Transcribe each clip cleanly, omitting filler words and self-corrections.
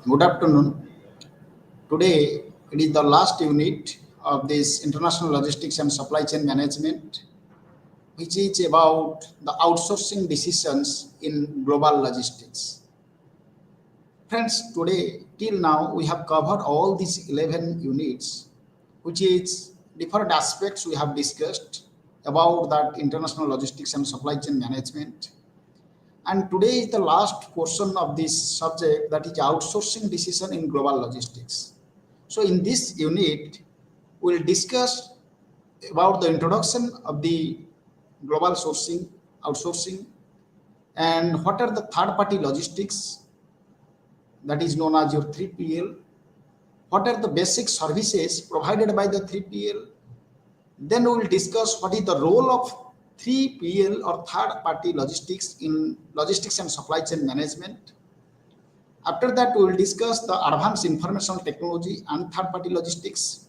Good afternoon. Today it is the last unit of this international logistics and supply chain management, which is about the outsourcing decisions in global logistics. Friends, today till now we have covered all these 11 units, which is different aspects we have discussed about that international logistics and supply chain management. And today is the last portion of this subject, that is outsourcing decision in global logistics. So in this unit, we'll discuss about the introduction of the global sourcing, outsourcing, and what are the third-party logistics, that is known as your 3PL. What are the basic services provided by the 3PL? Then we will discuss what is the role of 3PL or third-party logistics in logistics and supply chain management. After that, we will discuss the advanced information technology and third-party logistics.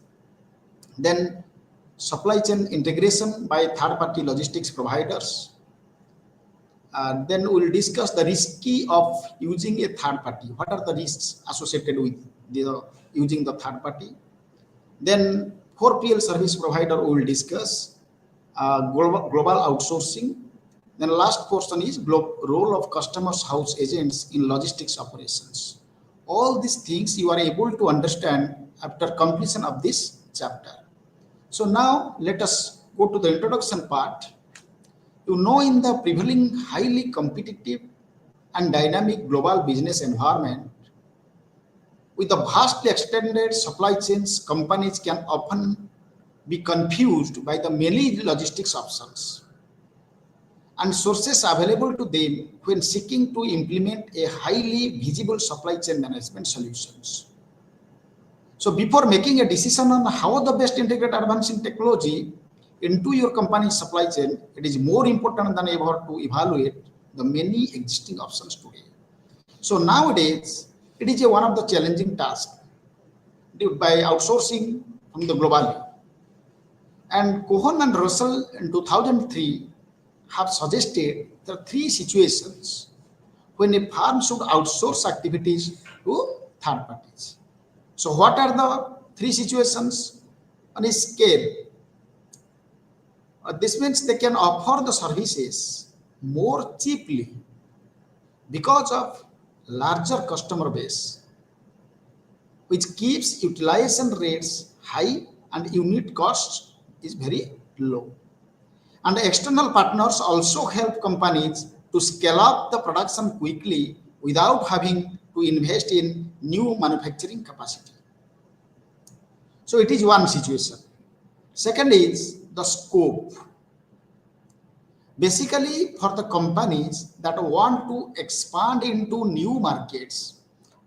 Then supply chain integration by third-party logistics providers. Then we will discuss the risky of using a third party. What are the risks associated with using the third party? Then 4PL service provider we will discuss, global outsourcing. Then last portion is role of customers house agents in logistics operations. All these things you are able to understand after completion of this chapter. So now let us go to the introduction part. You know, in the prevailing highly competitive and dynamic global business environment, with the vastly extended supply chains, companies can often be confused by the many logistics options and sources available to them when seeking to implement a highly visible supply chain management solutions. So before making a decision on how the best integrate advancing technology into your company's supply chain, it is more important than ever to evaluate the many existing options today. So nowadays, it is one of the challenging tasks by outsourcing from the globally. And Cohen and Russell in 2003 have suggested there are three situations when a firm should outsource activities to third parties. So what are the three situations? On a scale, this means they can offer the services more cheaply because of larger customer base, which keeps utilization rates high and unit costs is very low. And the external partners also help companies to scale up the production quickly without having to invest in new manufacturing capacity. So it is one situation. Second is the scope. Basically, for the companies that want to expand into new markets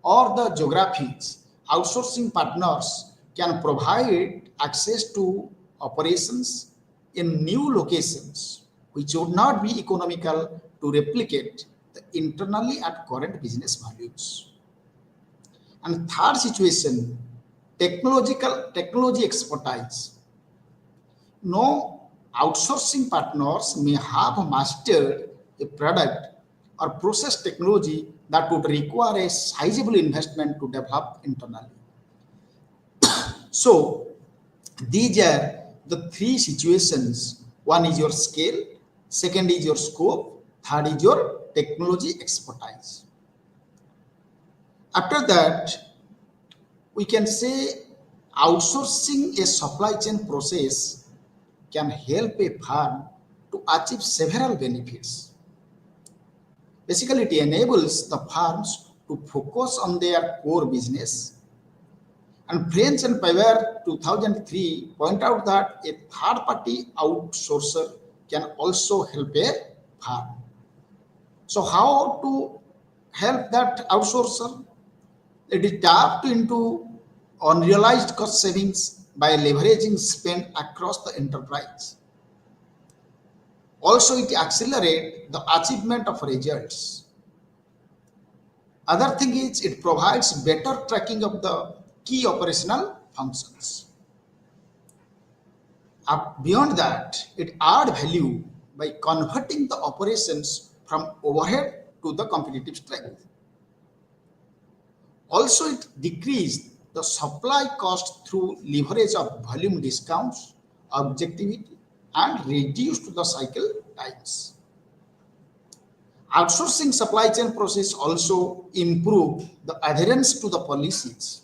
or the geographies, outsourcing partners can provide access to operations in new locations, which would not be economical to replicate the internally at current business values. And third situation, technology expertise. No outsourcing partners may have mastered a product or process technology that would require a sizable investment to develop internally. So these are the three situations. One is your scale, second is your scope, third is your technology expertise. After that, we can say outsourcing a supply chain process can help a firm to achieve several benefits. Basically, it enables the firms to focus on their core business. And French and Paver 2003 point out that a third-party outsourcer can also help a firm. So how to help that outsourcer? It is tapped into unrealized cost savings by leveraging spend across the enterprise. Also, it accelerates the achievement of results. Other thing is it provides better tracking of the key operational functions. Beyond that, it adds value by converting the operations from overhead to the competitive strength. Also, it decreased the supply cost through leverage of volume discounts, objectivity, and reduced the cycle times. Outsourcing supply chain process also improved the adherence to the policies,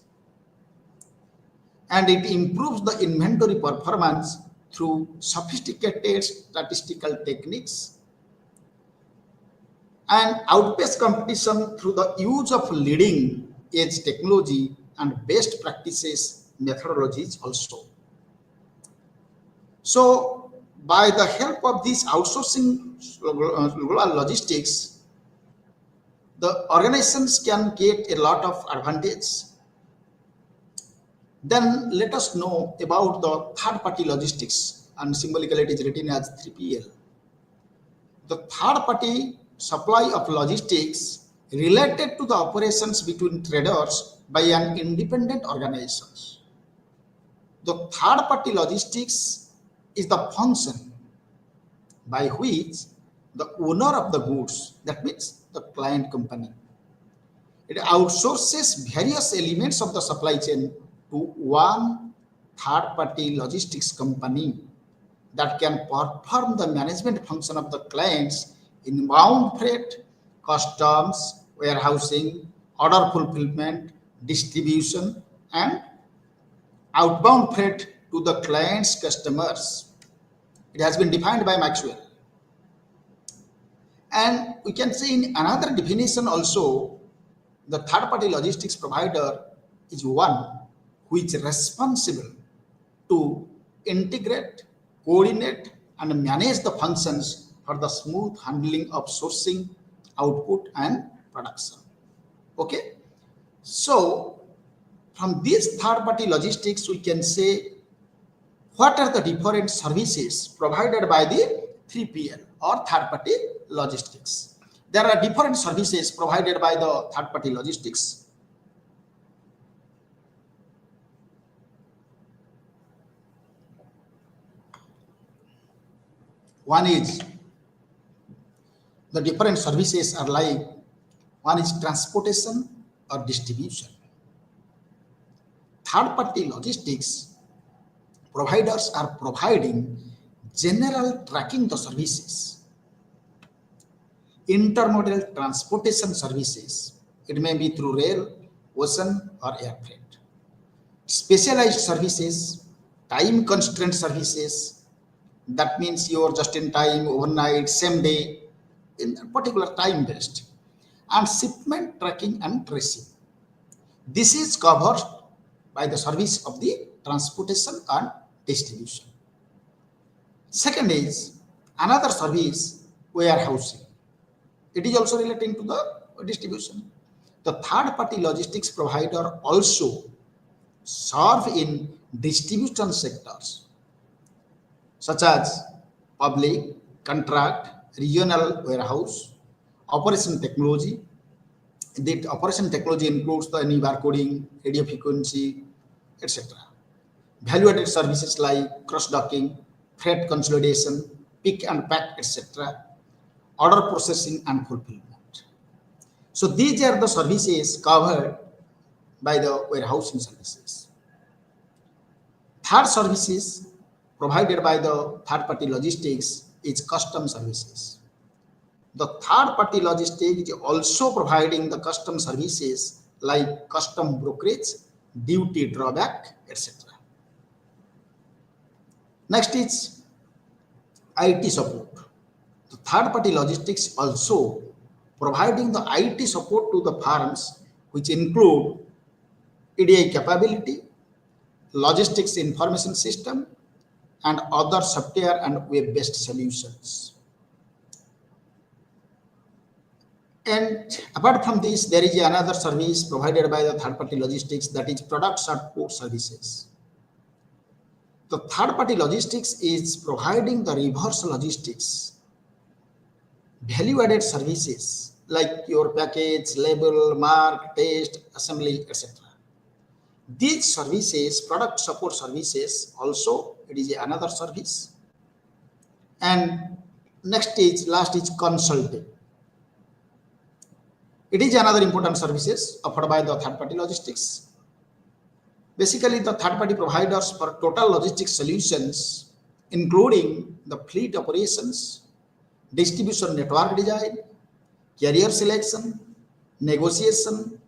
and it improves the inventory performance through sophisticated statistical techniques and outpace competition through the use of leading edge technology and best practices methodologies also. So, by the help of this outsourcing global logistics, the organizations can get a lot of advantage. Then let us know about the third-party logistics, and symbolically it is written as 3PL. The third-party supply of logistics related to the operations between traders by an independent organizations. The third-party logistics is the function by which the owner of the goods, that means the client company, it outsources various elements of the supply chain to one third-party logistics company that can perform the management function of the client's inbound freight, customs, warehousing, order fulfillment, distribution, and outbound freight to the client's customers. It has been defined by Maxwell. And we can say in another definition also, the third party logistics provider is one who is responsible to integrate, coordinate, and manage the functions for the smooth handling of sourcing, output, and production. Okay. So, from this third party logistics, we can say what are the different services provided by the 3PL or third party logistics. There are different services provided by the third party logistics. One is the different services are like, one is transportation or distribution. Third party logistics providers are providing general tracking the services, intermodal transportation services. It may be through rail, ocean, or air freight. Specialized services, time constraint services, that means you're just in time, overnight, same day, in a particular time based, and shipment tracking and tracing. This is covered by the service of the transportation and distribution. Second is another service, warehousing. It is also relating to the distribution. The third party logistics provider also serve in distribution sectors such as public, contract, regional warehouse, operation technology. The operation technology includes the any barcoding, radio frequency, etc. Value-added services like cross-docking, freight consolidation, pick and pack, etc. Order processing and fulfillment. So these are the services covered by the warehousing services. Third services provided by the third party logistics is custom services. The third party logistics is also providing the custom services like custom brokerage, duty drawback, etc. Next is IT support. The third party logistics also providing the IT support to the firms, which include EDI capability, logistics information system, and other software and web-based solutions. And apart from this, there is another service provided by the third party logistics, that is product support services. The third party logistics is providing the reverse logistics, value-added services like your package, label, mark, test, assembly, etc. These services, product support services, also it is another service. And last is consulting. It is another important services offered by the third party logistics. Basically, the third party providers for total logistics solutions, including the fleet operations, distribution network design, carrier selection, negotiation,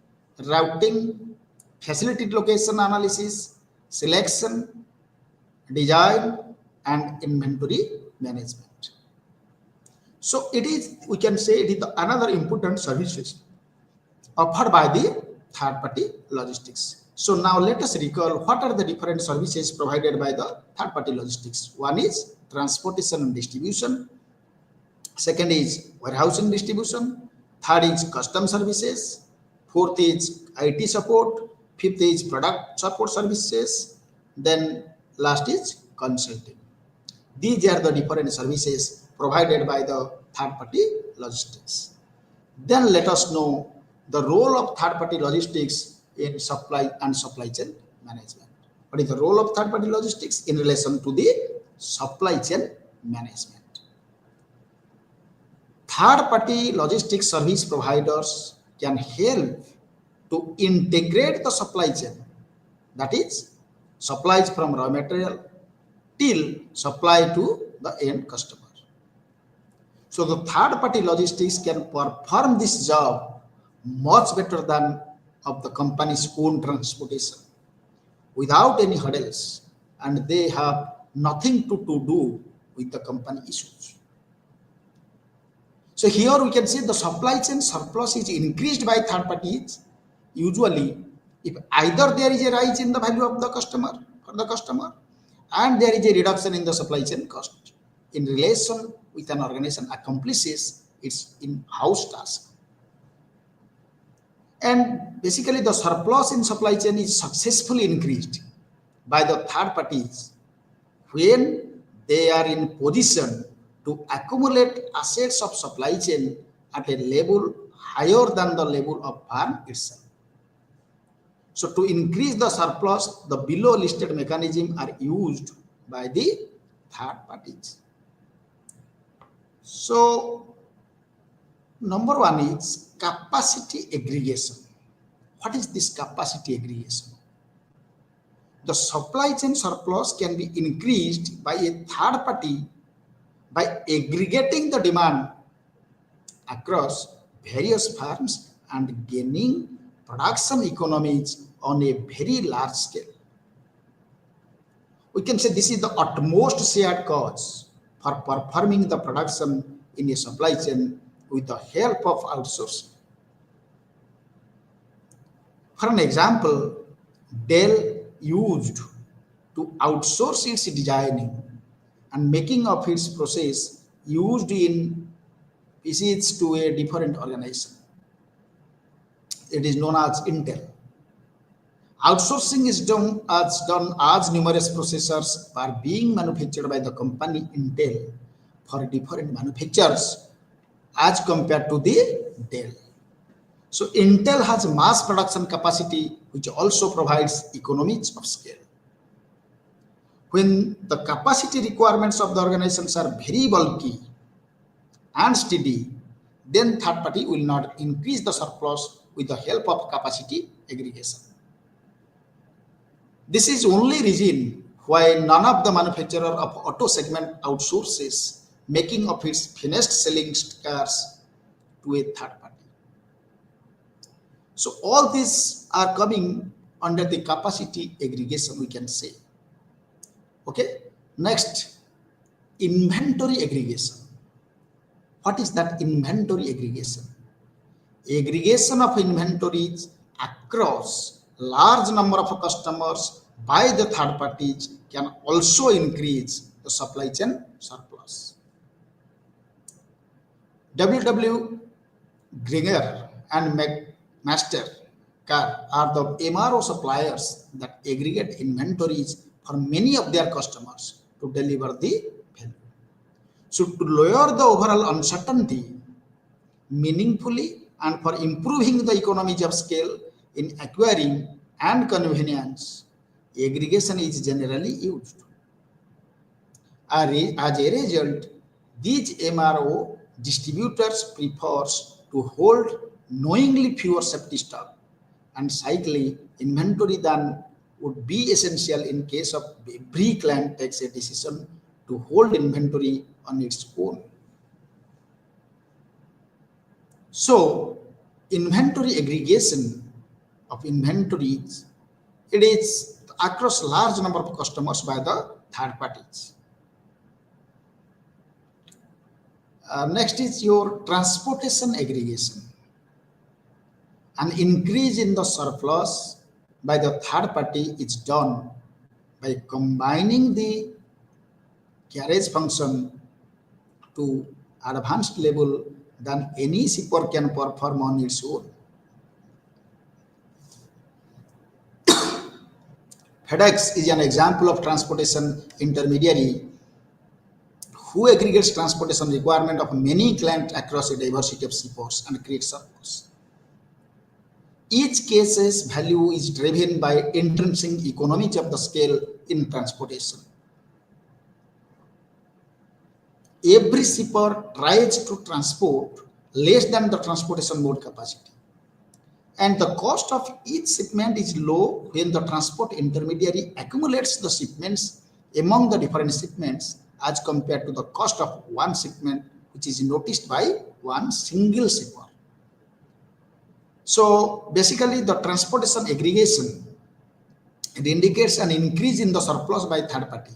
routing, facility location analysis, selection, design, and inventory management. So it is, we can say it is the another important services offered by the third party logistics. So now let us recall what are the different services provided by the third party logistics. One is transportation and distribution. Second is warehousing distribution. Third is custom services. Fourth is IT support. Fifth is product support services. Then last is consulting. These are the different services provided by the third party logistics. Then let us know the role of third party logistics in supply and supply chain management. What is the role of third party logistics in relation to the supply chain management? Third party logistics service providers can help to integrate the supply chain, that is supplies from raw material till supply to the end customer. So the third party logistics can perform this job much better than of the company's own transportation without any hurdles, and they have nothing to do with the company issues. So here we can see the supply chain surplus is increased by third parties usually if either there is a rise in the value of the customer for the customer and there is a reduction in the supply chain cost in relation with an organization accomplishes its in-house task. And basically the surplus in supply chain is successfully increased by the third parties when they are in position to accumulate assets of supply chain at a level higher than the level of firm itself. So to increase the surplus, the below listed mechanisms are used by the third parties. So number one is capacity aggregation. What is this capacity aggregation? The supply chain surplus can be increased by a third party by aggregating the demand across various firms and gaining production economies on a very large scale. We can say this is the utmost shared cause for performing the production in a supply chain with the help of outsourcing. For an example, Dell used to outsource its designing and making of its process used in PCs to a different organization. It is known as Intel. Outsourcing is done as numerous processors are being manufactured by the company Intel for different manufacturers as compared to the Dell. So Intel has mass production capacity which also provides economies of scale. When the capacity requirements of the organizations are very bulky and steady, then third party will not increase the surplus with the help of capacity aggregation. This is only reason why none of the manufacturer of auto segment outsources making of its finished selling cars to a third party. So all these are coming under the capacity aggregation, we can say. Okay, next, inventory aggregation. What is that inventory aggregation? Aggregation of inventories across large number of customers by the third parties can also increase the supply chain surplus. W. Gringer and Master Car are the MRO suppliers that aggregate inventories for many of their customers to deliver the value. So to lower the overall uncertainty meaningfully and for improving the economies of scale in acquiring and convenience, aggregation is generally used. As a result, these MRO distributors prefers to hold knowingly fewer safety stock and cycling inventory than would be essential in case of every client takes a decision to hold inventory on its own. So, inventory aggregation of inventories, it is across large number of customers by the third parties. Next is your transportation aggregation. An increase in the surplus by the third party is done by combining the carriage function to advanced level than any shipper can perform on its own. FedEx is an example of transportation intermediary who aggregates transportation requirement of many clients across a diversity of shippers and creates surplus. Each case's value is driven by intrinsic economies of the scale in transportation. Every shipper tries to transport less than the transportation mode capacity. And the cost of each shipment is low when the transport intermediary accumulates the shipments among the different shipments as compared to the cost of one shipment which is noticed by one single shipper. So basically the transportation aggregation, it indicates an increase in the surplus by third party.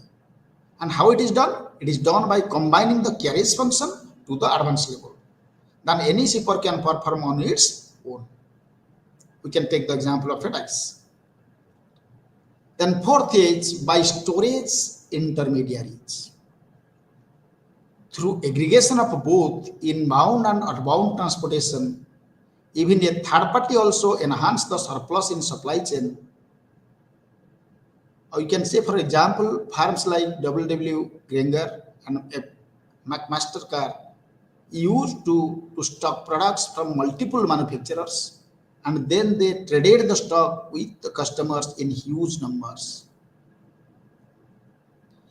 And how it is done? It is done by combining the carriage function to the advanced level. Then any shipper can perform on its own. We can take the example of FedEx. Then fourth is by storage intermediaries. Through aggregation of both inbound and outbound transportation, even a third party also enhance the surplus in supply chain. Or you can say, for example, firms like WW Granger and McMaster used to stock products from multiple manufacturers, and then they traded the stock with the customers in huge numbers.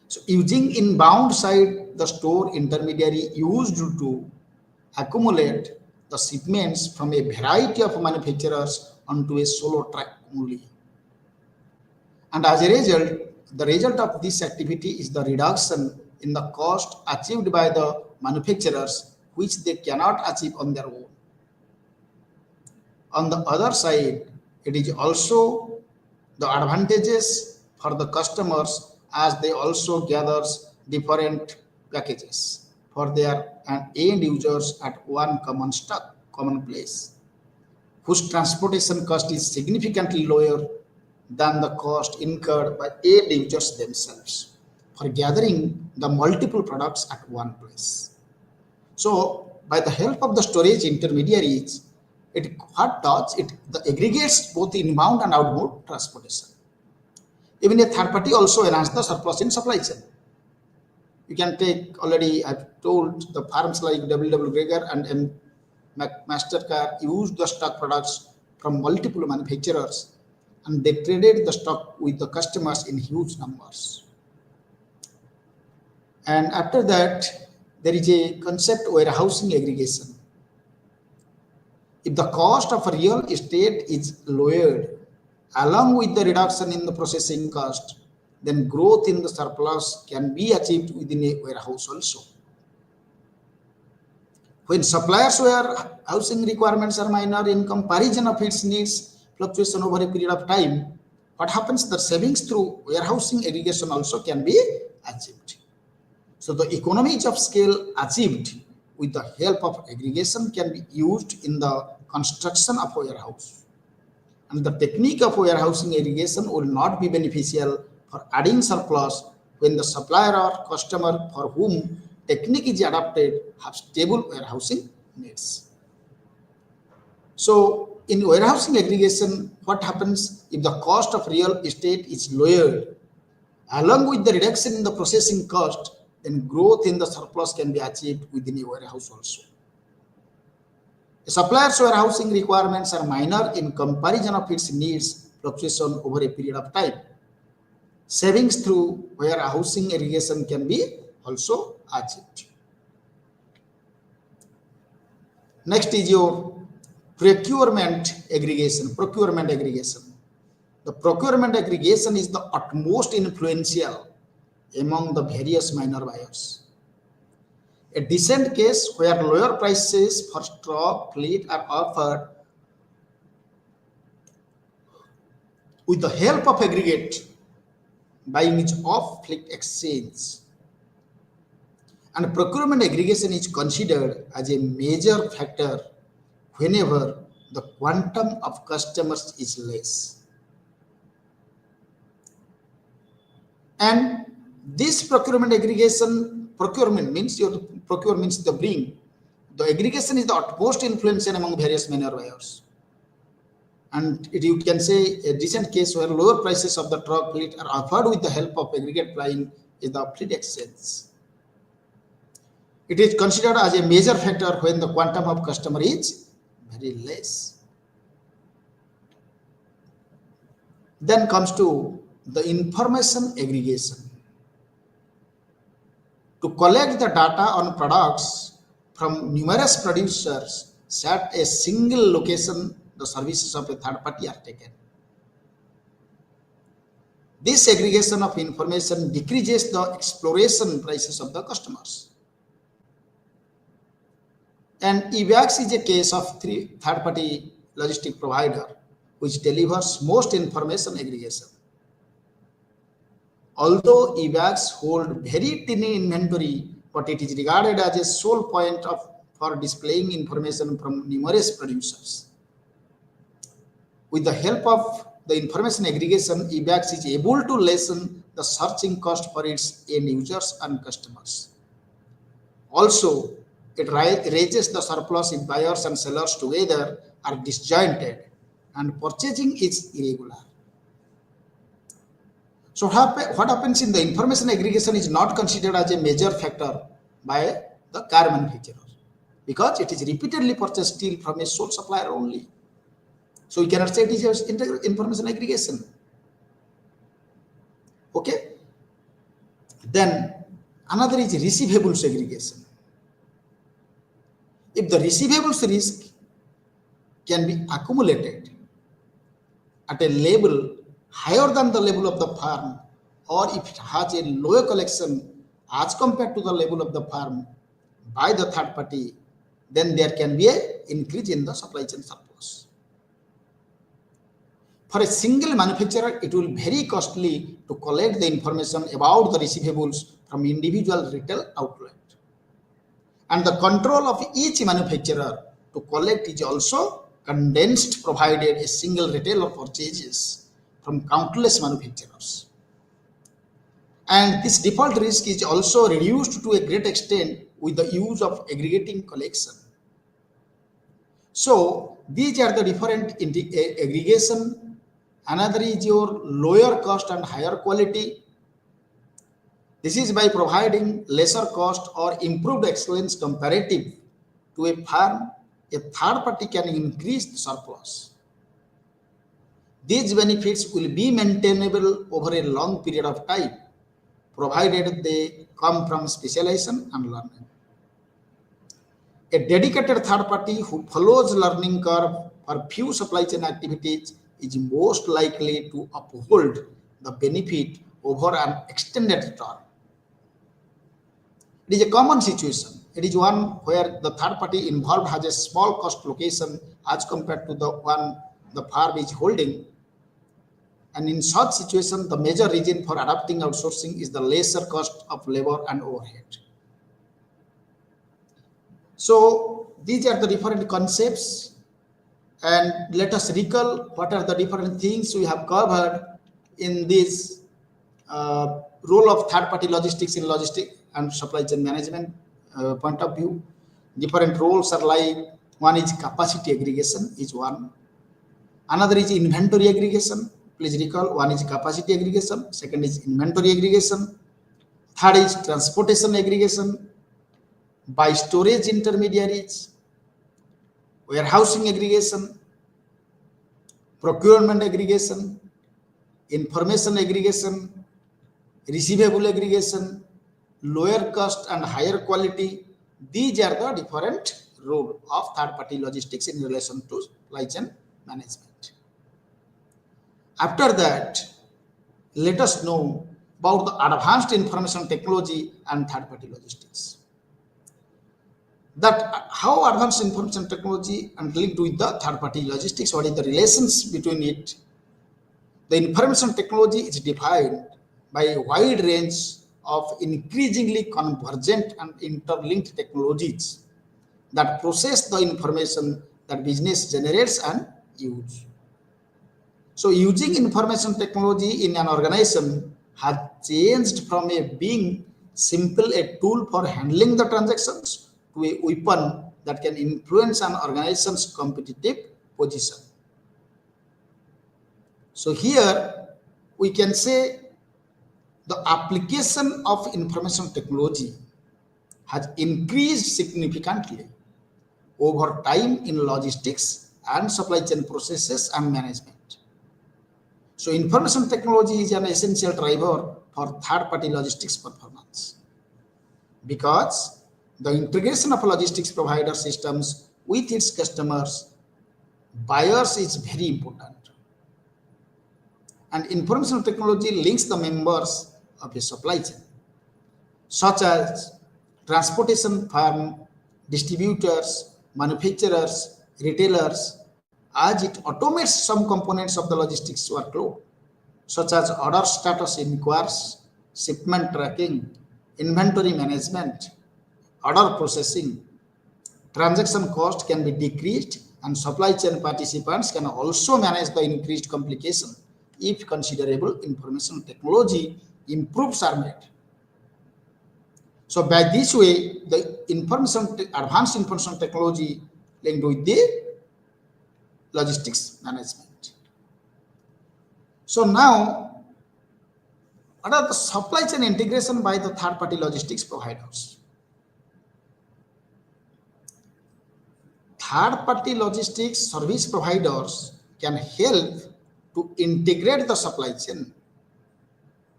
So using inbound side, the store intermediary used to accumulate the shipments from a variety of manufacturers onto a solo track only. And as a result, the result of this activity is the reduction in the cost achieved by the manufacturers, which they cannot achieve on their own. On the other side, it is also the advantages for the customers as they also gather different packages for their end users at one common place, whose transportation cost is significantly lower than the cost incurred by end users themselves for gathering the multiple products at one place. So, by the help of the storage intermediaries, it aggregates both inbound and outbound transportation. Even a third party also enhances the surplus in supply chain. You can take, already I've told, the firms like WW Granger and McMaster used the stock products from multiple manufacturers, and they traded the stock with the customers in huge numbers. And after that, there is a concept warehousing aggregation. If the cost of real estate is lowered along with the reduction in the processing cost, then growth in the surplus can be achieved within a warehouse also. When suppliers' warehousing requirements are minor in comparison of its needs fluctuation over a period of time, what happens? The savings through warehousing aggregation also can be achieved. So the economies of scale achieved with the help of aggregation can be used in the construction of a warehouse. And the technique of warehousing aggregation will not be beneficial for adding surplus when the supplier or customer for whom technique is adopted have stable warehousing needs. So in warehousing aggregation, what happens if the cost of real estate is lowered along with the reduction in the processing cost, then growth in the surplus can be achieved within a warehouse also. A supplier's warehousing requirements are minor in comparison of its needs fluctuation over a period of time. Savings through warehousing aggregation can be also achieved. Next is your procurement aggregation. The procurement aggregation is the utmost influential among the various minor buyers. A decent case where lower prices for stock fleet are offered with the help of aggregate buying is off fleet exchange. And procurement aggregation is considered as a major factor whenever the quantum of customers is less. And this procurement aggregation, procurement means the bring. The aggregation is the utmost influential among various minor buyers. And you can say a decent case where lower prices of the truck fleet are offered with the help of aggregate buying is the fleet exchange. It is considered as a major factor when the quantum of customer is very less. Then comes to the information aggregation. To collect the data on products from numerous producers at a single location, the services of a third party are taken. This aggregation of information decreases the exploration prices of the customers. And EVAX is a case of third party logistic provider which delivers most information aggregation. Although EVAX hold very tiny inventory, but it is regarded as a sole point for displaying information from numerous producers. With the help of the information aggregation, EVAX is able to lessen the searching cost for its end users and customers. Also, it raises the surplus if buyers and sellers together are disjointed and purchasing is irregular. So what happens in the information aggregation is not considered as a major factor by the car manufacturer because it is repeatedly purchased steel from a sole supplier only. So we cannot say it is just information aggregation. Okay. Then another is receivables aggregation. If the receivables risk can be accumulated at a level higher than the level of the firm, or if it has a lower collection as compared to the level of the firm by the third party, then there can be an increase in the supply chain surplus. For a single manufacturer, it will be very costly to collect the information about the receivables from individual retail outlet. And the control of each manufacturer to collect is also condensed provided a single retailer purchases from countless manufacturers. And this default risk is also reduced to a great extent with the use of aggregating collection. So these are the different aggregation. Another is your lower cost and higher quality. This is by providing lesser cost or improved excellence comparative to a firm, a third party can increase the surplus. These benefits will be maintainable over a long period of time, provided they come from specialization and learning. A dedicated third party who follows learning curve for few supply chain activities is most likely to uphold the benefit over an extended term. It is a common situation. It is one where the third party involved has a small cost location as compared to the one the firm is holding. And in such situation, the major reason for adopting outsourcing is the lesser cost of labor and overhead. So these are the different concepts, and let us recall what are the different things we have covered in this role of third-party logistics in logistics and supply chain management point of view. Different roles are like, one is capacity aggregation is one. Another is inventory aggregation. Please recall, one is capacity aggregation, second is inventory aggregation, third is transportation aggregation, by storage intermediaries, warehousing aggregation, procurement aggregation, information aggregation, receivable aggregation, lower cost and higher quality. These are the different role of third-party logistics in relation to supply chain management. After that, let us know about the advanced information technology and third-party logistics. That how advanced information technology and linked with the third-party logistics, what is the relations between it? The information technology is defined by a wide range of increasingly convergent and interlinked technologies that process the information that business generates and use. So using information technology in an organization has changed from a being simple a tool for handling the transactions to a weapon that can influence an organization's competitive position. So here we can say the application of information technology has increased significantly over time in logistics and supply chain processes and management. So information technology is an essential driver for third-party logistics performance because the integration of logistics provider systems with its customers, buyers is very important. And information technology links the members of a supply chain, such as transportation firm, distributors, manufacturers, retailers, as it automates some components of the logistics workload, such as order status inquiries, shipment tracking, inventory management, order processing. Transaction cost can be decreased, and supply chain participants can also manage the increased complication if considerable information technology improves are made. So by this way, the advanced information technology linked with the logistics management. So now, what are the supply chain integration by the third-party logistics providers? Third-party logistics service providers can help to integrate the supply chain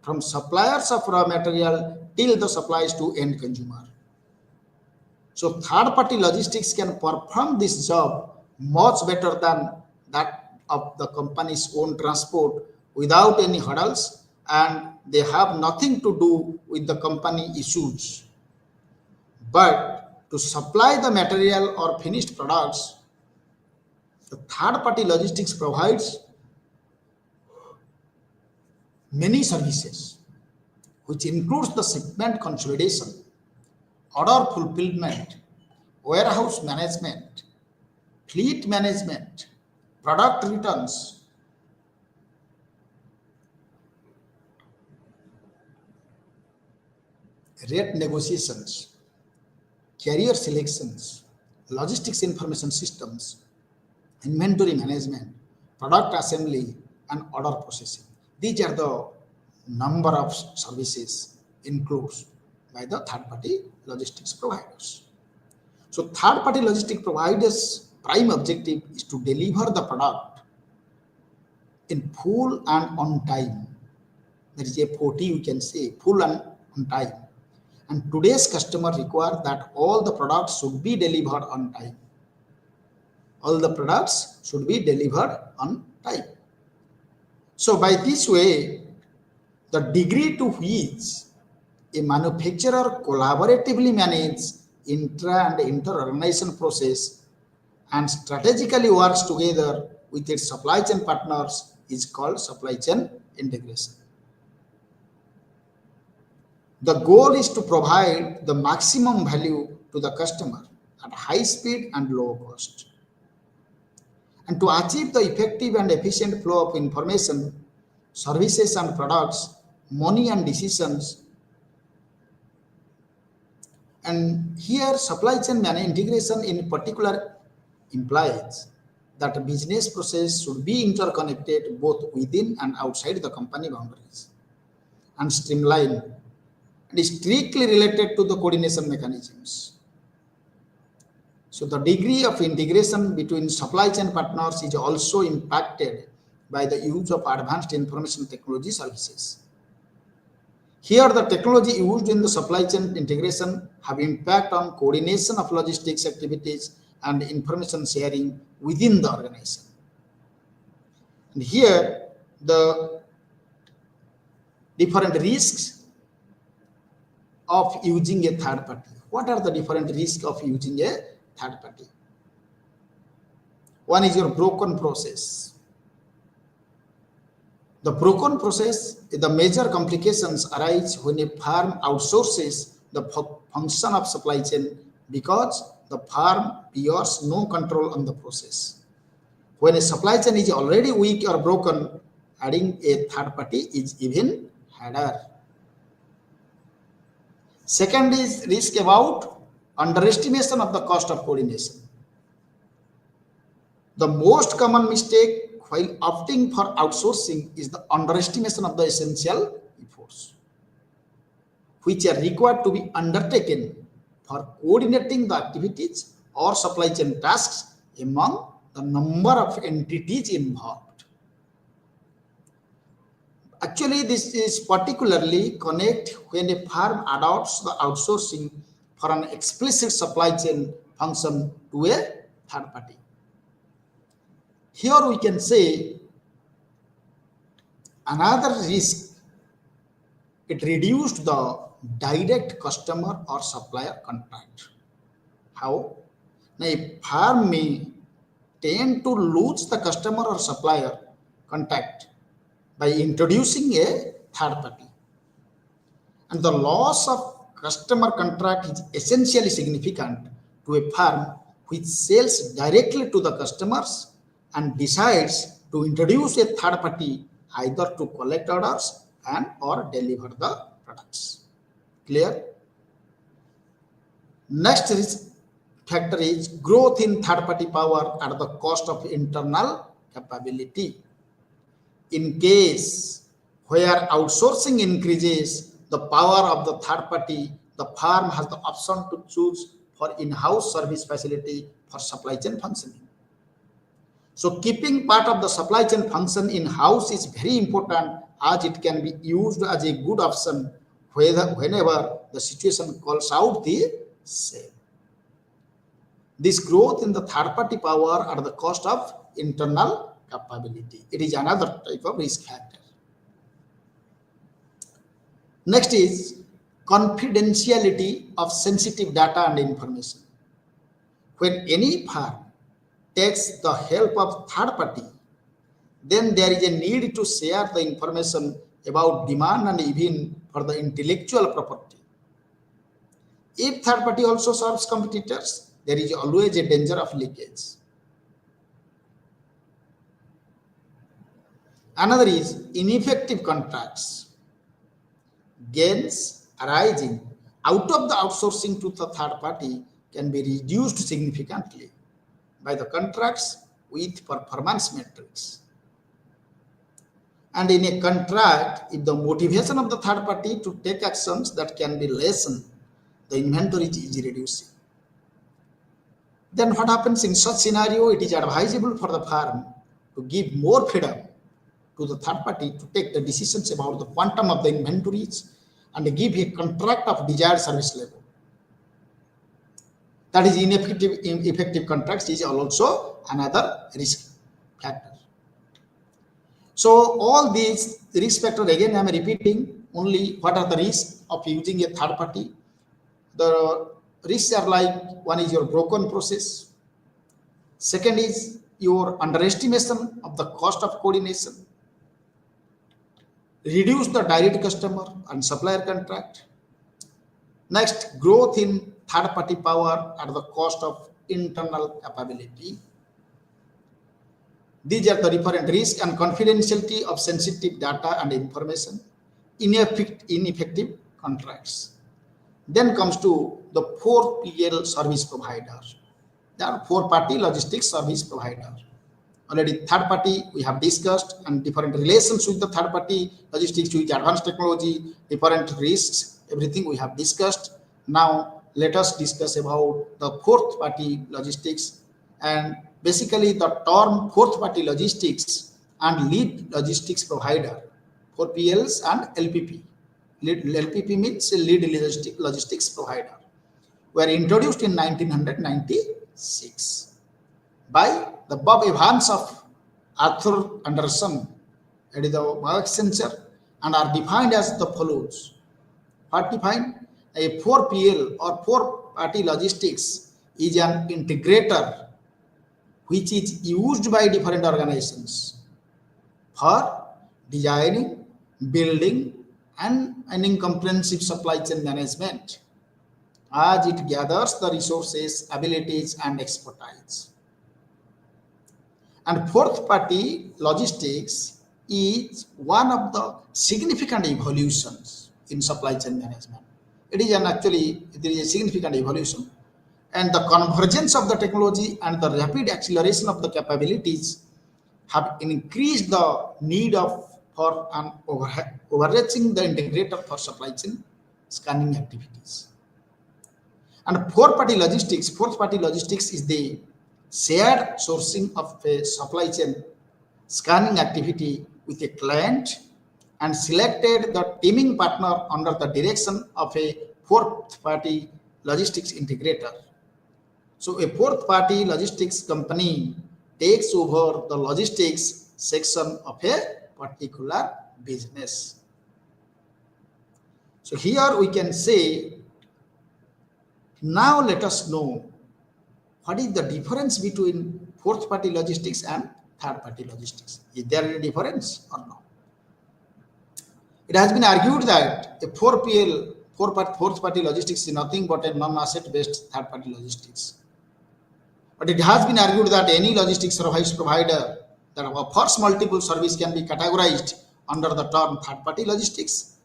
from suppliers of raw material till the supplies to end consumer. So third-party logistics can perform this job much better than that of the company's own transport without any hurdles, and they have nothing to do with the company issues. But to supply the material or finished products, the third-party logistics provides many services, which includes the shipment consolidation, order fulfillment, warehouse management, fleet management, product returns, rate negotiations, carrier selections, logistics information systems, inventory management, product assembly, and order processing. These are the number of services included by the third-party logistics providers. So third-party logistics providers' prime objective is to deliver the product in full and on time. That is a 40, we can say, full and on time. And today's customer require that all the products should be delivered on time. All the products should be delivered on time. So by this way, the degree to which a manufacturer collaboratively manages intra and inter-organization process and strategically works together with its supply chain partners is called supply chain integration. The goal is to provide the maximum value to the customer at high speed and low cost. And to achieve the effective and efficient flow of information, services and products, money and decisions. And here supply chain integration in particular implies that a business process should be interconnected both within and outside the company boundaries and streamlined and is strictly related to the coordination mechanisms. So the degree of integration between supply chain partners is also impacted by the use of advanced information technology services. Here, the technology used in the supply chain integration have impact on coordination of logistics activities and information sharing within the organization. And here, the different risks of using a third party. What are the different risks of using a third party? One is your broken process. The broken process, the major complications arise when a firm outsources the function of supply chain because the firm bears no control on the process. When a supply chain is already weak or broken, adding a third party is even harder. Second is risk about underestimation of the cost of coordination. The most common mistake while opting for outsourcing is the underestimation of the essential efforts, which are required to be undertaken for coordinating the activities or supply chain tasks among the number of entities involved. Actually, this is particularly connect when a firm adopts the outsourcing for an explicit supply chain function to a third party. Here we can say another risk, it reduced the direct customer or supplier contact. How? Now, a firm may tend to lose the customer or supplier contact by introducing a third party. And the loss of customer contract is essentially significant to a firm which sells directly to the customers and decides to introduce a third party either to collect orders and or deliver the products. Clear? Next factor is growth in third party power at the cost of internal capability. In case where outsourcing increases the power of the third party, the firm has the option to choose for in-house service facility for supply chain functioning. So keeping part of the supply chain function in-house is very important as it can be used as a good option whenever the situation calls out the same. This growth in the third party power at the cost of internal capability. It is another type of risk factor. Next is confidentiality of sensitive data and information. When any firm takes the help of third party, then there is a need to share the information about demand and even for the intellectual property. If third party also serves competitors, there is always a danger of leakage. Another is ineffective contracts. Gains arising out of the outsourcing to the third party can be reduced significantly by the contracts with performance metrics. And in a contract, if the motivation of the third party to take actions that can be lessened, the inventory is reducing. Then what happens in such scenario? It is advisable for the firm to give more freedom to the third party to take the decisions about the quantum of the inventories and give a contract of desired service level. That is ineffective contracts is also another risk factor. So all these risk factors, again I am repeating only what are the risks of using a third party. The risks are like, one is your broken process. Second is your underestimation of the cost of coordination. Reduce the direct customer and supplier contract. Next, growth in third party power at the cost of internal capability. These are the different risks and confidentiality of sensitive data and information, ineffective contracts. Then comes to the 4PL service provider. There are 4-party logistics service provider. Already third party we have discussed and different relations with the third party logistics with advanced technology, different risks, everything we have discussed. Now let us discuss about the 4th-party logistics, and basically the term 4th-party logistics and lead logistics provider, 4PLs and LPP. LPP means lead logistics provider, were introduced in 1996 by the Bob Evans of Arthur Anderson, it is the Accenture, and are defined as the follows. What defined? A 4PL or 4-party logistics is an integrator which is used by different organizations for designing, building, and running comprehensive supply chain management as it gathers the resources, abilities, and expertise. And fourth party logistics is one of the significant evolutions in supply chain management. It is actually there is a significant evolution, and the convergence of the technology and the rapid acceleration of the capabilities have increased the need of for an overreaching the integrator for supply chain scanning activities. And fourth party logistics is the shared sourcing of a supply chain scanning activity with a client and selected the teaming partner under the direction of a fourth party logistics integrator. So a fourth party logistics company takes over the logistics section of a particular business. So here we can say, now let us know what is the difference between fourth party logistics and third party logistics. Is there any difference or no? It has been argued that a 4PL, fourth party logistics is nothing but a non-asset based third party logistics. But it has been argued that any logistics service provider that offers multiple service can be categorized under the term third party logistics.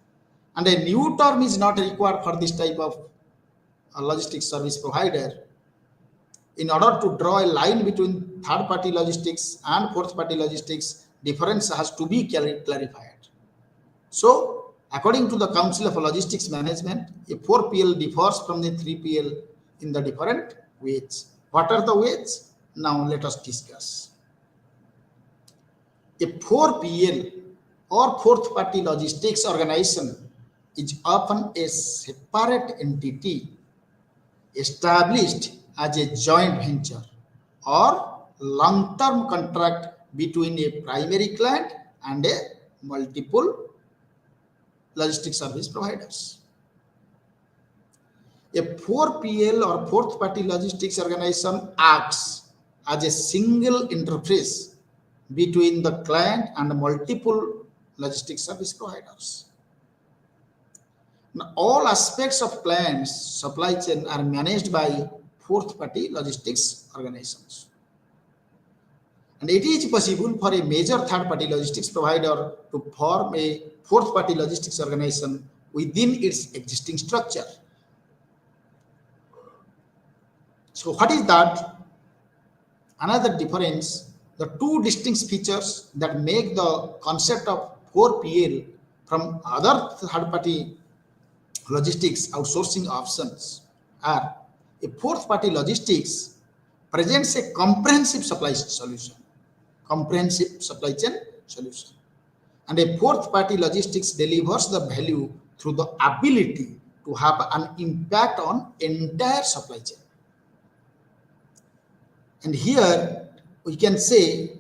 And a new term is not required for this type of logistics service provider. In order to draw a line between third party logistics and fourth party logistics, difference has to be clarified. So, according to the Council of Logistics Management, a 4PL differs from the 3PL in the different ways. What are the ways? Now let us discuss. A 4PL or fourth party logistics organization is often a separate entity established as a joint venture or long-term contract between a primary client and a multiple logistics service providers. A 4PL or fourth party logistics organization acts as a single interface between the client and multiple logistics service providers. Now, all aspects of client's supply chain are managed by fourth party logistics organizations. And it is possible for a major third party logistics provider to form a fourth party logistics organization within its existing structure. So what is that? Another difference, the two distinct features that make the concept of 4PL from other third party logistics outsourcing options are: a fourth party logistics presents a comprehensive supply chain solution, and a fourth party logistics delivers the value through the ability to have an impact on entire supply chain. And here we can say,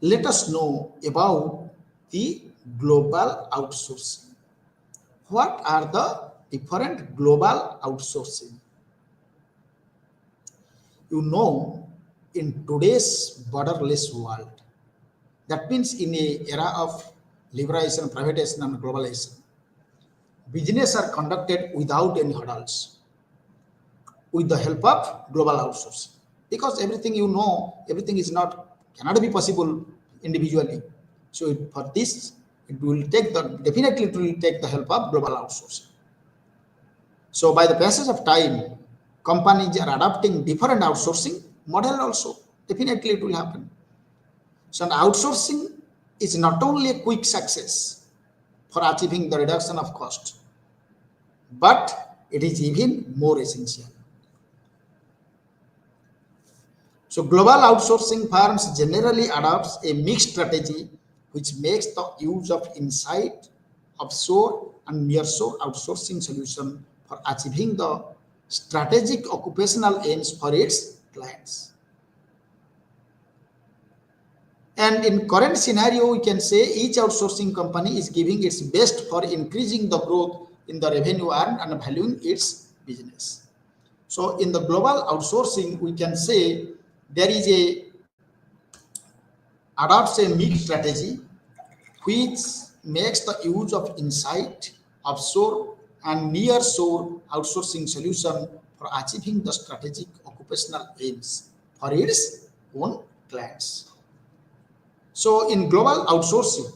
let us know about the global outsourcing. What are the different global outsourcing? You know, in today's borderless world, that means in an era of liberalization, privatization, and globalization, business are conducted without any hurdles, with the help of global outsourcing. Because everything everything is cannot be possible individually. So for this, it will take the help of global outsourcing. So by the passage of time, companies are adopting different outsourcing model also. Definitely it will happen. So an outsourcing is not only a quick success for achieving the reduction of cost, but it is even more essential. So global outsourcing firms generally adopts a mixed strategy which makes the use of inside offshore and nearshore outsourcing solution for achieving the strategic occupational aims for its clients. And in current scenario, we can say each outsourcing company is giving its best for increasing the growth in the revenue earned and valuing its business. So in the global outsourcing, we can say there is a adopts a mixed strategy which makes the use of insight, offshore and nearshore outsourcing solution for achieving the strategic occupational aims for its own clients. So in global outsourcing,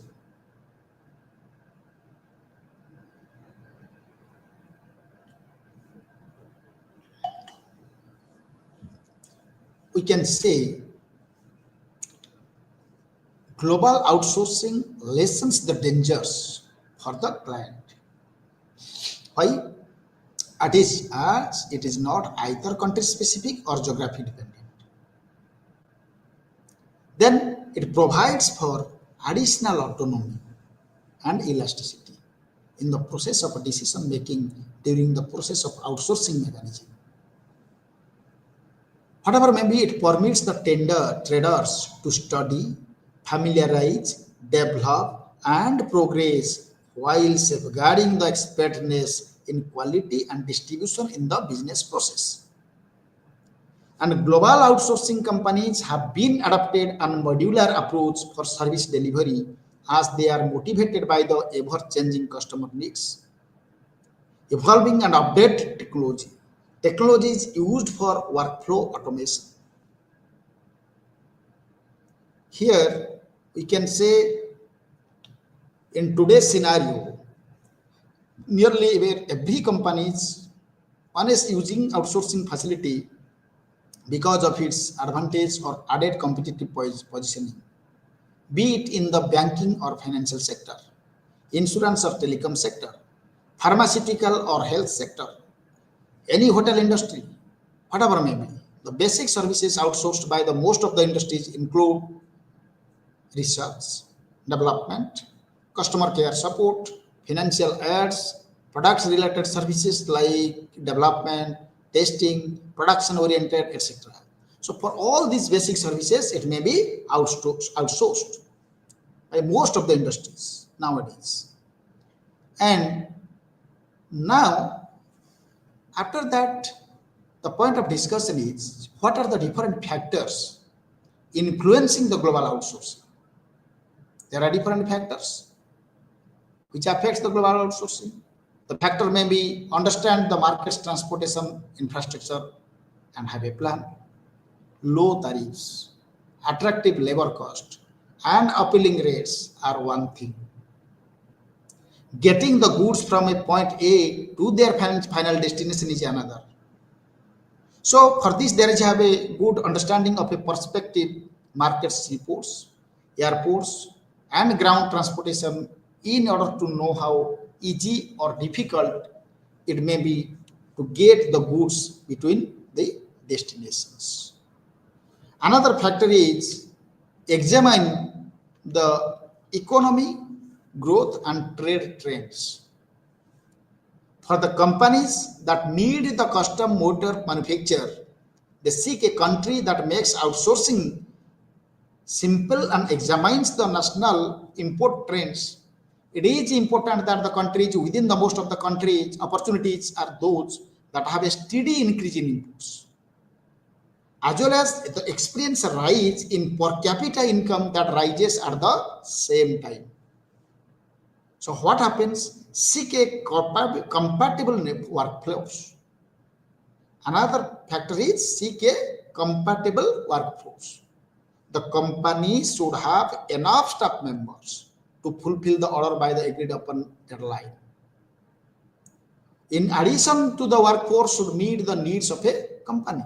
we can say global outsourcing lessens the dangers for the client. Why? As it is not either country specific or geography dependent. Then it provides for additional autonomy and elasticity in the process of decision making during the process of outsourcing mechanism. Whatever may be, it permits the traders to study, familiarize, develop, and progress while safeguarding the expertness in quality and distribution in the business process. And global outsourcing companies have been adopted a modular approach for service delivery as they are motivated by the ever-changing customer needs. Evolving and updated technology. Technology is used for workflow automation. Here we can say in today's scenario, nearly where every companies one is using outsourcing facility because of its advantage or added competitive positioning, be it in the banking or financial sector, insurance or telecom sector, pharmaceutical or health sector, any hotel industry, whatever may be. The basic services outsourced by the most of the industries include research, development, customer care support, financial aids, products related services like development, testing, production oriented, etc. So for all these basic services, it may be outsourced by most of the industries nowadays. And now, after that, the point of discussion is what are the different factors influencing the global outsourcing? There are different factors which affects the global outsourcing. The factor may be understand the market's transportation infrastructure and have a plan. Low tariffs, attractive labor cost, and appealing rates are one thing. Getting the goods from a point A to their final destination is another. So for this, there is have a good understanding of a perspective markets reports, airports, and ground transportation in order to know how easy or difficult it may be to get the goods between the destinations. Another factor is examine the economy, growth, and trade trends. For the companies that need the custom motor manufacture, they seek a country that makes outsourcing simple and examines the national import trends. It is important that the countries within the most of the countries opportunities are those that have a steady increase in inputs, as well as the experience rise in per capita income that rises at the same time. So what happens? Seek a compatible workflows. Another factor is seek a compatible workforce. The company should have enough staff members to fulfill the order by the agreed upon deadline. In addition to the workforce should meet the needs of a company.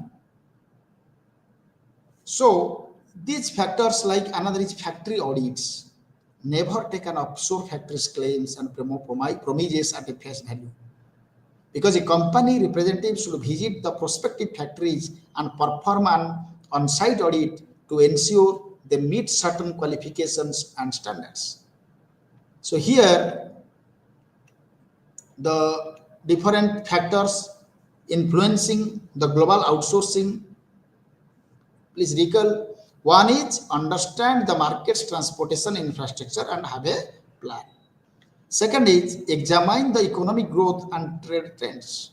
So these factors like another is factory audits. Never take an offshore factory's claims and promises at a face value. Because a company representative should visit the prospective factories and perform an on-site audit to ensure they meet certain qualifications and standards. So here, the different factors influencing the global outsourcing. Please recall, one is understand the market's transportation infrastructure and have a plan. Second is examine the economic growth and trade trends.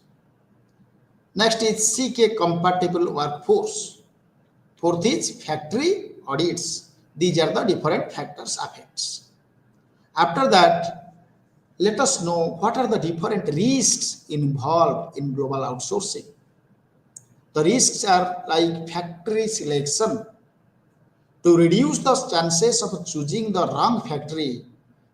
Next is seek a compatible workforce. Fourth is factory audits. These are the different factors affects. After that, let us know what are the different risks involved in global outsourcing. The risks are like factory selection. To reduce the chances of choosing the wrong factory,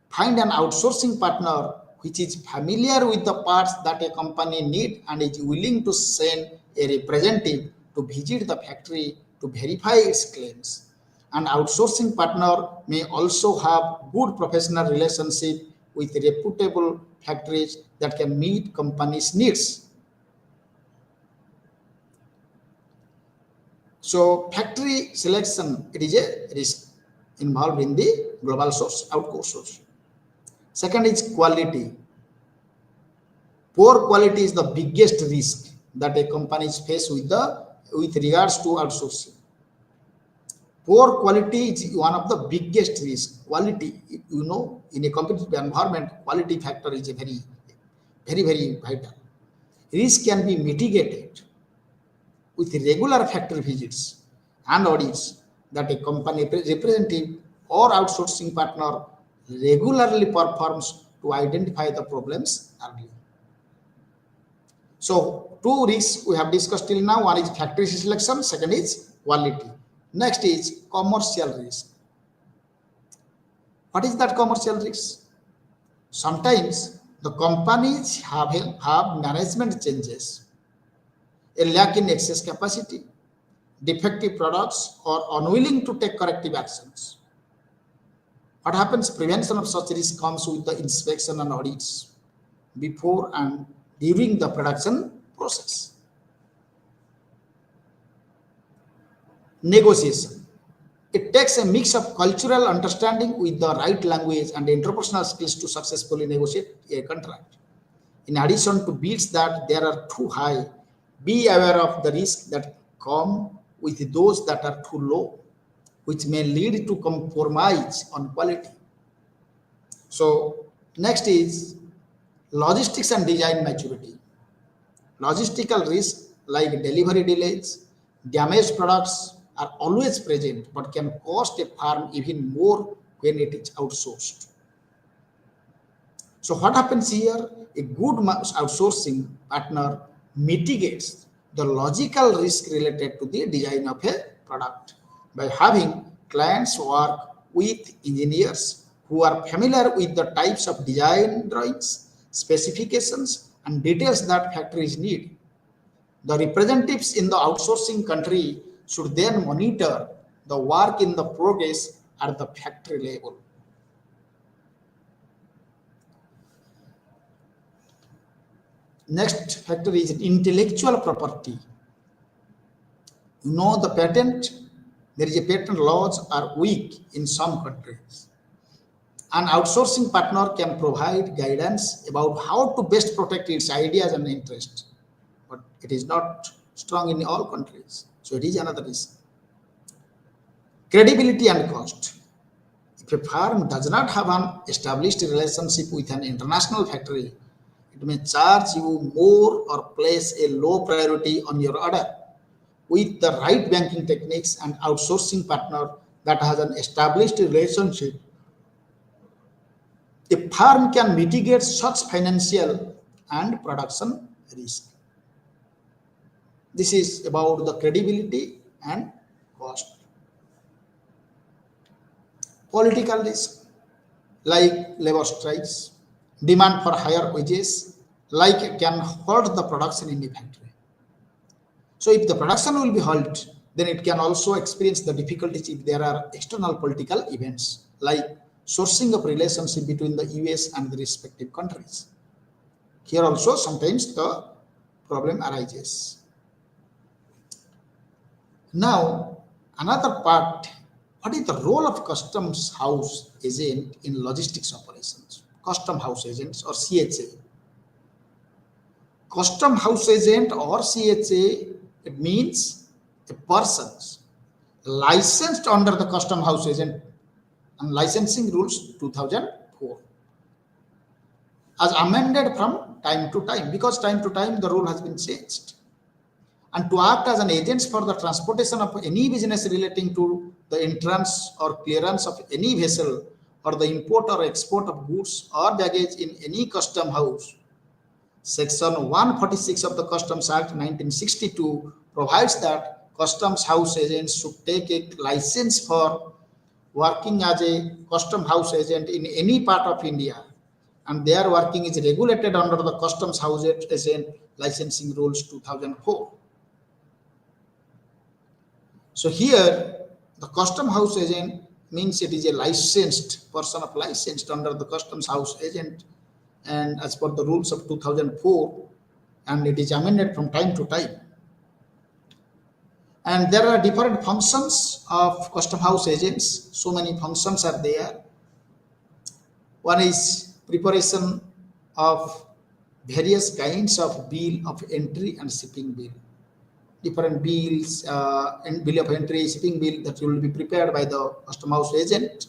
find an outsourcing partner which is familiar with the parts that a company needs and is willing to send a representative to visit the factory to verify its claims. An outsourcing partner may also have good professional relationship with reputable factories that can meet companies' needs. So factory selection, it is a risk involved in the global source, outsource. Second is quality. Poor quality is the biggest risk that a company is faced with regards to outsourcing. Poor quality is one of the biggest risks. Quality, in a competitive environment, quality factor is a very vital. Risk can be mitigated with regular factory visits and audits that a company representative or outsourcing partner regularly performs to identify the problems early. So, two risks we have discussed till now. One is factory selection, second is quality. Next is commercial risk. What is that commercial risk? Sometimes the companies have management changes, a lack in excess capacity, defective products, or unwilling to take corrective actions. What happens? Prevention of such risk comes with the inspection and audits before and during the production process. Negotiation. It takes a mix of cultural understanding with the right language and interpersonal skills to successfully negotiate a contract. In addition to bids that there are too high, be aware of the risks that come with those that are too low, which may lead to compromise on quality. So, next is logistics and design maturity. Logistical risks like delivery delays, damaged products are always present but can cost a firm even more when it is outsourced. So, what happens here? A good outsourcing partner mitigates the logical risk related to the design of a product by having clients work with engineers who are familiar with the types of design drawings, specifications, and details that factories need. The representatives in the outsourcing country should then monitor the work in the progress at the factory level. Next factor is intellectual property. The patent, there is a patent laws are weak in some countries. An outsourcing partner can provide guidance about how to best protect its ideas and interests, but it is not strong in all countries. So it is another risk. Credibility and cost. If a firm does not have an established relationship with an international factory, it may charge you more or place a low priority on your order. With the right banking techniques and outsourcing partner that has an established relationship, a firm can mitigate such financial and production risk. This is about the credibility and cost. Political risk like labor strikes, demand for higher wages, like can halt the production in the factory. So if the production will be halt, then it can also experience the difficulties if there are external political events like sourcing of relationship between the US and the respective countries. Here also sometimes the problem arises. Now, another part, what is the role of customs house agent in logistics operations? Custom house agents or CHA. Custom house agent or CHA, it means a person licensed under the custom house agent and licensing rules 2004, as amended from time to time, because time to time the rule has been changed. And to act as an agent for the transportation of any business relating to the entrance or clearance of any vessel or the import or export of goods or baggage in any custom house. Section 146 of the Customs Act 1962 provides that customs house agents should take a license for working as a custom house agent in any part of India, and their working is regulated under the customs house agent licensing rules 2004. So here the custom house agent means it is a licensed person of licensed under the customs house agent and as per the rules of 2004, and it is amended from time to time. And there are different functions of custom house agents. So many functions are there. One is preparation of various kinds of bill of entry and shipping bill. Different bills and bill of entry, shipping bill that will be prepared by the custom house agent.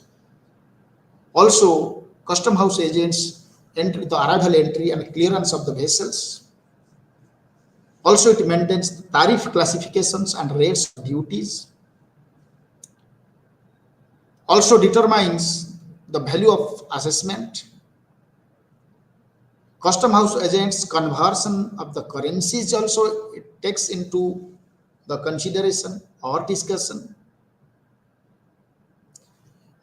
Also, custom house agents enter the arrival entry and clearance of the vessels. Also, it maintains tariff classifications and rates of duties. Also determines the value of assessment. Custom house agents conversion of the currencies also it takes into the consideration or discussion.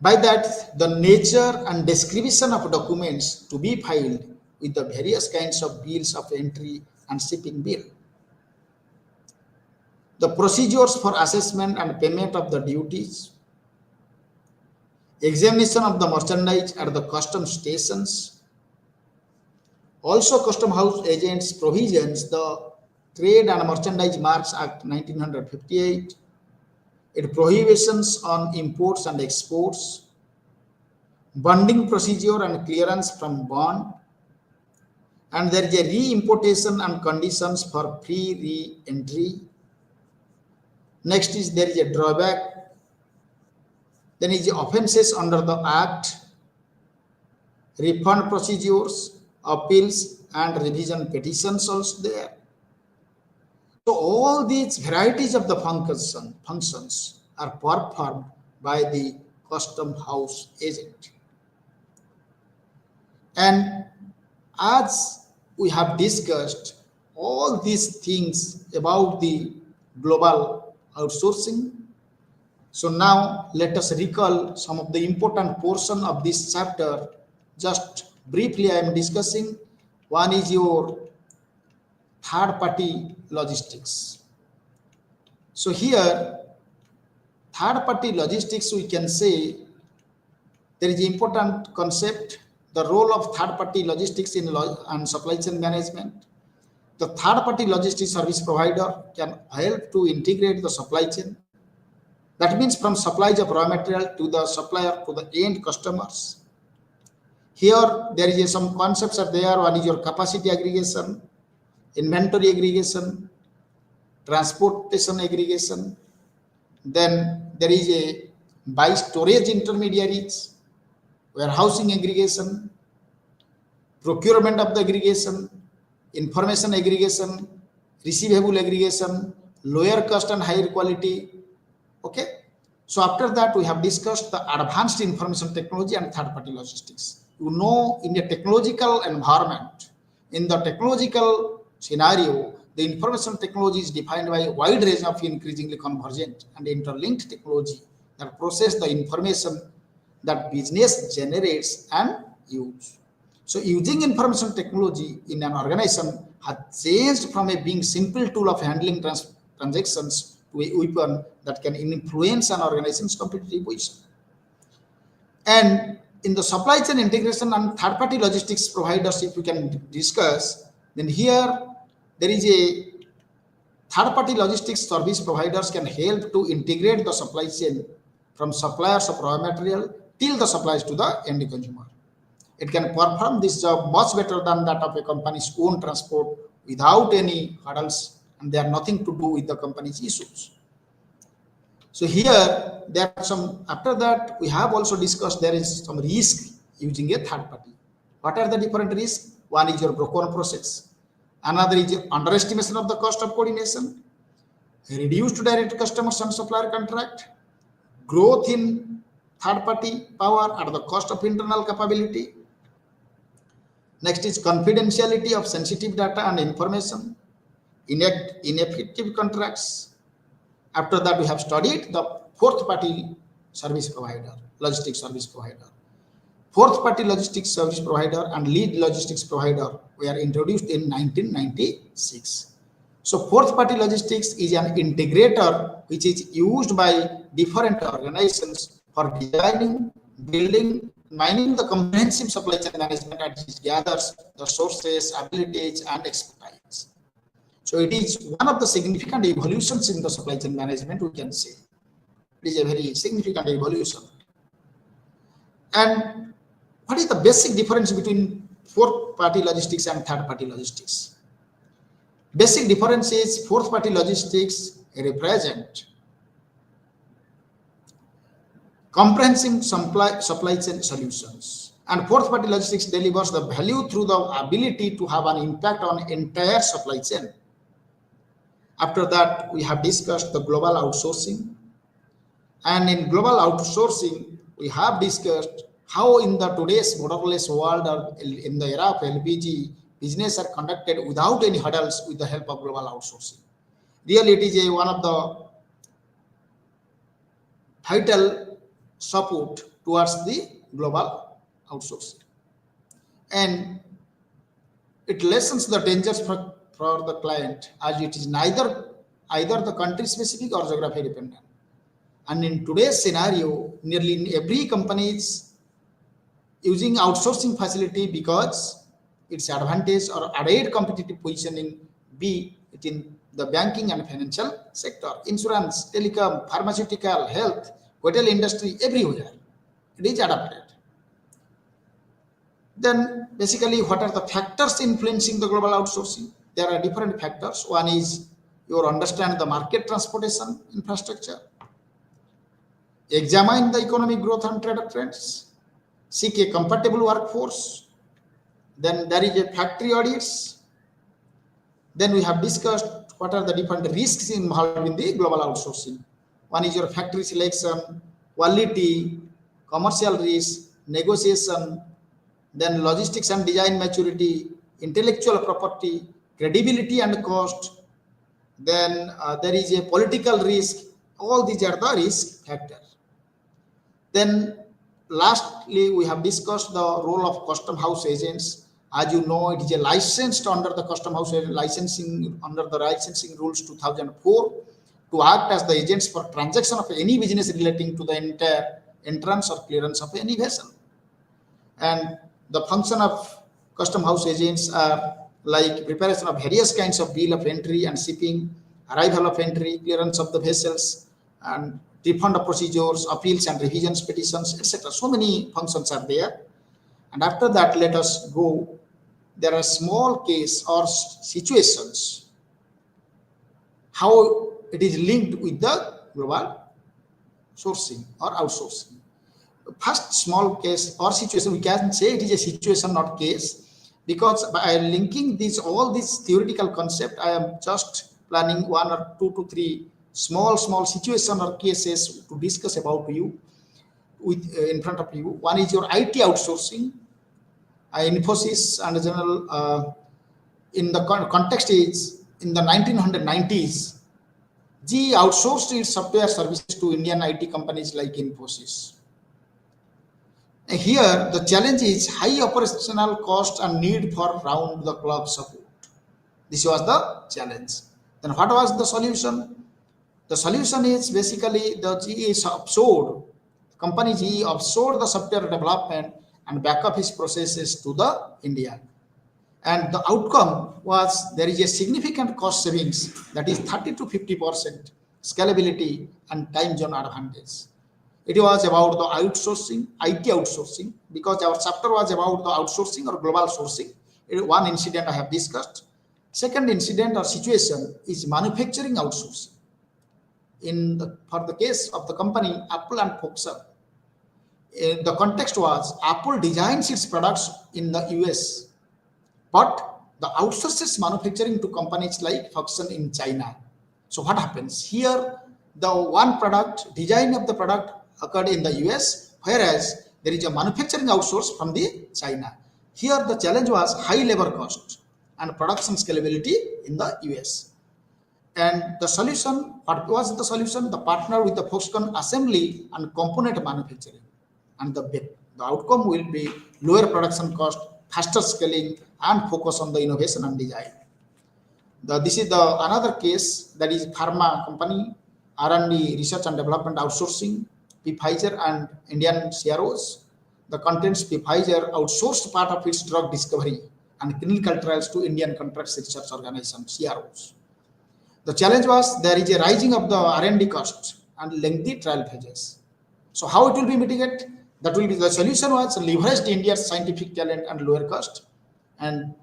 By that, the nature and description of documents to be filed with the various kinds of bills of entry and shipping bill. The procedures for assessment and payment of the duties. Examination of the merchandise at the custom stations. Also, Custom House agents provisions the Trade and Merchandise Marks Act 1958. It prohibitions on imports and exports, bonding procedure and clearance from bond, and there is a re-importation and conditions for free re-entry. Next is there is a drawback. Then is the offences under the Act, refund procedures, appeals, and revision petitions also there. So all these varieties of the functions are performed by the custom house agent. And as we have discussed all these things about the global outsourcing, so now let us recall some of the important portion of this chapter. Just briefly, I am discussing. One is your third-party logistics. So here, third-party logistics, we can say there is an important concept, the role of third-party logistics in and supply chain management. The third-party logistics service provider can help to integrate the supply chain. That means from supplies of raw material to the supplier to the end customers. Here, there is some concepts are there. One is your capacity aggregation, inventory aggregation, transportation aggregation. Then there is a buy storage intermediaries, warehousing aggregation, procurement of the aggregation, information aggregation, receivable aggregation, lower cost and higher quality. Okay. So after that, we have discussed the advanced information technology and third-party logistics. You know, in a technological environment, in the technological scenario, the information technology is defined by a wide range of increasingly convergent and interlinked technology that process the information that business generates and use. So using information technology in an organization has changed from a being simple tool of handling transactions to a weapon that can influence an organization's competitive position. And in the supply chain integration and third-party logistics providers, if we can discuss, then here there is a third-party logistics service providers can help to integrate the supply chain from suppliers of raw material till the supplies to the end consumer. It can perform this job much better than that of a company's own transport without any hurdles, and they are nothing to do with the company's issues. So here there are some, after that we have also discussed there is some risk using a third party. What are the different risks? One is your broken process. Another is underestimation of the cost of coordination, reduced direct customers and supplier contract, growth in third party power at the cost of internal capability. Next is confidentiality of sensitive data and information, ineffective contracts. After that, we have studied the fourth party service provider, logistics service provider. Fourth party logistics service provider and lead logistics provider were introduced in 1996. So fourth party logistics is an integrator which is used by different organizations for designing, building, mining the comprehensive supply chain management, and it gathers the sources, abilities, and expertise. So it is one of the significant evolutions in the supply chain management, we can say. It is a very significant evolution. And what is the basic difference between fourth party logistics and third party logistics? Basic difference is fourth party logistics represent comprehensive supply chain solutions, and fourth party logistics delivers the value through the ability to have an impact on entire supply chain. After that, we have discussed the global outsourcing, and in global outsourcing we have discussed how in the today's borderless world or in the era of LPG, business are conducted without any hurdles with the help of global outsourcing. Really, it is one of the vital support towards the global outsourcing, and it lessens the dangers for the client, as it is either the country specific or geography dependent. And in today's scenario, nearly every company is using outsourcing facility because its advantage or added competitive positioning, be it in the banking and financial sector, insurance, telecom, pharmaceutical, health, hotel industry, everywhere it is adapted. Then basically, what are the factors influencing the global outsourcing? There are different factors. One is your understand the market transportation infrastructure, examine the economic growth and trade trends, seek a compatible workforce. Then there is a factory audits. Then we have discussed what are the different risks involved in the global outsourcing. One is your factory selection, quality, commercial risk, negotiation, then logistics and design maturity, intellectual property, credibility and cost. Then there is a political risk. All these are the risk factors. Then lastly, we have discussed the role of custom house agents. As you know, it is a licensed under the custom house licensing under the licensing rules 2004 to act as the agents for transaction of any business relating to the entire entrance or clearance of any vessel. And the function of custom house agents are like preparation of various kinds of bill of entry and shipping, arrival of entry, clearance of the vessels, and refund of procedures, appeals and revisions, petitions, etc. So many functions are there. And after that, let us go. There are small case or situations, how it is linked with the global sourcing or outsourcing. First small case or situation, we can say it is a situation, not case, because by linking all these theoretical concept, I am just planning one or two to three small situation or cases to discuss about you with in front of you. One is your IT outsourcing. Infosys and general in the context is in the 1990s, GE outsourced its software services to Indian IT companies like Infosys. And here the challenge is high operational cost and need for round the clock support. This was the challenge. Then what was the solution? The solution is basically the GE company GE offshored the software development and back up his processes to the India. And the outcome was there is a significant cost savings, that is 30 to 50% scalability and time zone advantage. It was about the outsourcing, IT outsourcing, because our chapter was about the outsourcing or global sourcing. One incident I have discussed. Second incident or situation is manufacturing outsourcing. For the case of the company Apple and Foxconn, the context was Apple designs its products in the US, but the outsources manufacturing to companies like Foxconn in China. So what happens here? The one product design of the product occurred in the US, whereas there is a manufacturing outsource from the China. Here the challenge was high labor cost and production scalability in the US. And the solution, what was the solution? The partner with the Foxconn assembly and component manufacturing. And the outcome will be lower production cost, faster scaling, and focus on the innovation and design. This is the another case, that is pharma company, R&D, research and development outsourcing, Pfizer and Indian CROs. The contents Pfizer outsourced part of its drug discovery and clinical trials to Indian contract research organization, CROs. The challenge was there is a rising of the R&D costs and lengthy trial phases. So how it will be mitigated? That will be the solution was leveraged India's scientific talent and lower cost, and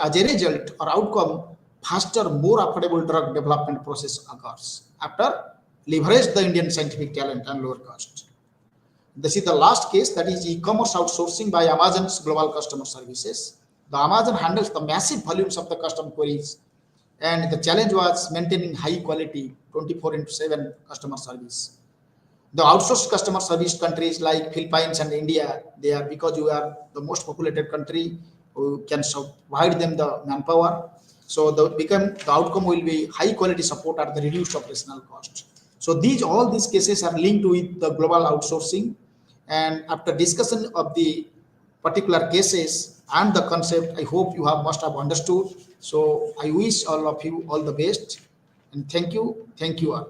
as a result or outcome, faster, more affordable drug development process occurs after leverage the Indian scientific talent and lower cost. This is the last case, that is e-commerce outsourcing by Amazon's global customer services. The Amazon handles the massive volumes of the custom queries, and the challenge was maintaining high quality 24/7 customer service. The outsourced customer service countries like Philippines and India, they are, because you are the most populated country, who can provide them the manpower. So the outcome will be high quality support at the reduced operational cost. So all these cases are linked with the global outsourcing. And after discussion of the particular cases and the concept, I hope you must have understood. So I wish all of you all the best, and thank you all.